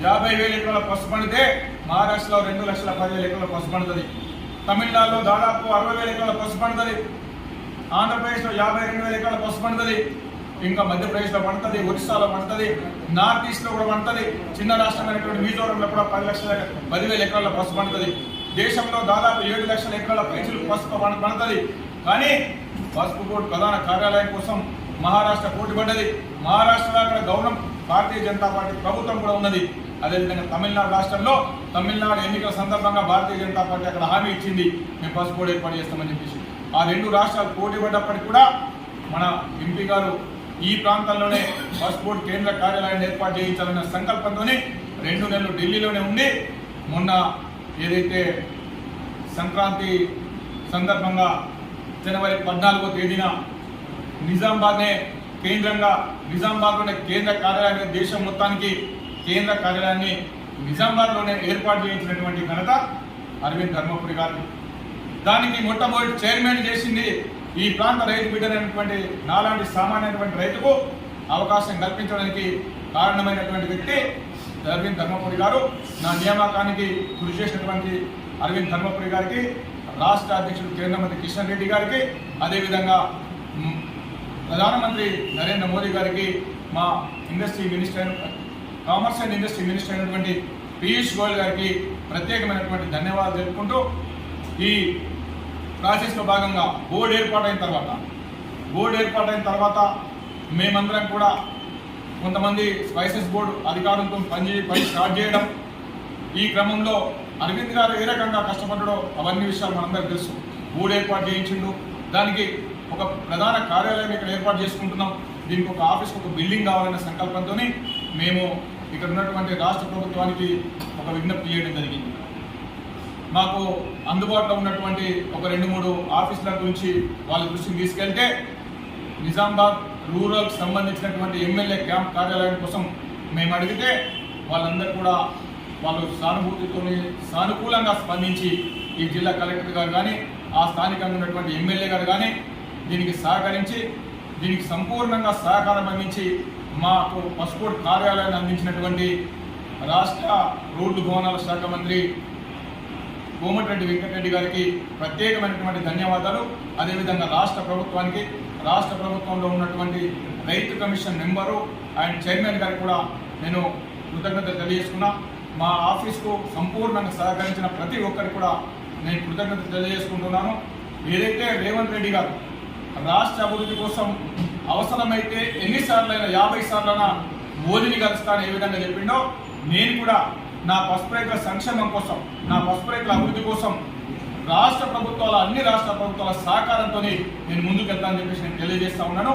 50,000 ఎకరాల పసుపు పండితే మహారాష్ట్రలో 2,10,000 ఎకరాల పసుపు పండుతుంది. తమిళనాడులో దాదాపు 60,000 ఎకరాల పసుపు పండుతుంది. ఆంధ్రప్రదేశ్లో 52,000 ఎకరాల పసుపు పండుతుంది. ఇంకా మధ్యప్రదేశ్లో పండుతుంది, ఒరిస్సాలో పండుతుంది, నార్త్ ఈస్ట్లో కూడా పండుతుంది. చిన్న రాష్ట్రమైనటువంటి మిజోరంలో కూడా 10,000 ఎకరాల పసుపు పండుతుంది. దేశంలో దాదాపు 7 లక్షల ఎకరాల పైచులు పసుపు పండుతుంది. కానీ పసుపు బోర్డు ప్రధాన కార్యాలయం కోసం మహారాష్ట్ర పోటీ పడ్డది. మహారాష్ట్రలో అక్కడ గవర్నమెంట్ భారతీయ జనతా పార్టీ ప్రభుత్వం కూడా ఉన్నది. అదేవిధంగా తమిళనాడు రాష్ట్రంలో తమిళనాడు ఎన్నికల సందర్భంగా భారతీయ జనతా పార్టీ అక్కడ హామీ ఇచ్చింది, మేము పసుపు బోర్డు ఏర్పాటు చేస్తామని చెప్పేసి. ఆ 2 రాష్ట్రాలు పోటీ పడ్డప్పటికీ కూడా మన ఎంపీ గారు ఈ ప్రాంతంలోనే పసుపు బోర్డు కేంద్ర కార్యాలయాన్ని ఏర్పాటు చేయించాలన్న సంకల్పంతో 2 నెలలు ఢిల్లీలోనే ఉండి మొన్న ఏదైతే సంక్రాంతి సందర్భంగా జనవరి 14వ తేదీన నిజామాబాద్నే కేంద్రంగా నిజామాబాద్లోనే కేంద్ర కార్యాలయాన్ని దేశం మొత్తానికి కేంద్ర కార్యాలయాన్ని నిజామాబాద్లోనే ఏర్పాటు చేయించినటువంటి ఘనత అరవింద్ ధర్మపురి గారు. దానికి మొట్టమొదటి చైర్మన్ చేసింది ఈ ప్రాంత రైతు బిడ్డనైనటువంటి నాలాంటి సామాన్యమైనటువంటి రైతుకు అవకాశం కల్పించడానికి కారణమైనటువంటి వ్యక్తి అరవింద్ ధర్మపురి గారు. నా నియామకానికి కృషి చేసినటువంటి అరవింద్ ధర్మపురి గారికి, రాష్ట్ర అధ్యక్షుడు కేంద్ర మంత్రి కిషన్ రెడ్డి గారికి, అదేవిధంగా ప్రధానమంత్రి నరేంద్ర మోదీ గారికి, మా industry minister commerce and industry minister అయినటువంటి పీయూష్ గోయల్ గారికి ప్రత్యేకమైనటువంటి ధన్యవాదాలు తెలుపుకుంటూ ఈ ప్రాసెస్లో భాగంగా బోర్డు ఏర్పాటైన తర్వాత మేమందరం కూడా కొంతమంది స్పైసెస్ బోర్డు అధికారులతో పని స్టార్ట్ చేయడం, ఈ క్రమంలో అరవింద్ గారు ఏ రకంగా కష్టపడ్డాడో అవన్నీ విషయాలు మనందరికీ తెలుసు. బోర్డు ఏర్పాటు చేయించిండు, దానికి ఒక ప్రధాన కార్యాలయం ఇక్కడ ఏర్పాటు చేసుకుంటున్నాం, దీనికి ఒక ఆఫీస్కి ఒక బిల్డింగ్ కావాలనే సంకల్పంతో మేము ఇక్కడ ఉన్నటువంటి రాష్ట్ర ప్రభుత్వానికి ఒక విజ్ఞప్తి చేయడం జరిగింది. మాకు అందుబాటులో ఉన్నటువంటి ఒక 2-3 ఆఫీసుల గురించి వాళ్ళ దృష్టికి తీసుకెళ్తే నిజామాబాద్ రూరల్కి సంబంధించినటువంటి ఎమ్మెల్యే క్యాంప్ కార్యాలయం కోసం మేము అడిగితే వాళ్ళందరూ కూడా వాళ్ళు సానుకూలంగా స్పందించి ఈ జిల్లా కలెక్టర్ గారు కానీ ఆ స్థానికంగా ఉన్నటువంటి ఎమ్మెల్యే గారు కానీ దీనికి సహకరించి దీనికి సంపూర్ణంగా సహకారం అందించి మాకు పసుపు బోర్డు కార్యాలయాన్ని అందించినటువంటి రాష్ట్ర రోడ్డు భవనాల శాఖ మంత్రి కోమటిరెడ్డి వెంకటరెడ్డి గారికి ప్రత్యేకమైనటువంటి ధన్యవాదాలు. అదేవిధంగా రాష్ట్ర ప్రభుత్వానికి, రాష్ట్ర ప్రభుత్వంలో ఉన్నటువంటి రైతు కమిషన్ మెంబరు అండ్ చైర్మన్ గారికి కూడా నేను కృతజ్ఞతలు తెలియజేసుకున్నా. మా ఆఫీస్కు సంపూర్ణంగా సహకరించిన ప్రతి ఒక్కరికి కూడా నేను కృతజ్ఞతలు తెలియజేసుకుంటున్నాను. ఏదైతే రేవంత్ రెడ్డి గారు రాష్ట్ర అభివృద్ధి కోసం అవసరమైతే ఎన్నిసార్లైనా 50 సార్లైనా మోదీని కలుస్తాను ఏ విధంగా చెప్పిండో, నేను కూడా నా పసుపు రైతుల సంక్షేమం కోసం, నా పసుపు రైతుల అభివృద్ధి కోసం అన్ని రాష్ట్ర ప్రభుత్వాల సహకారంతో నేను ముందుకు వెళ్తానని చెప్పేసి నేను తెలియజేస్తా ఉన్నాను.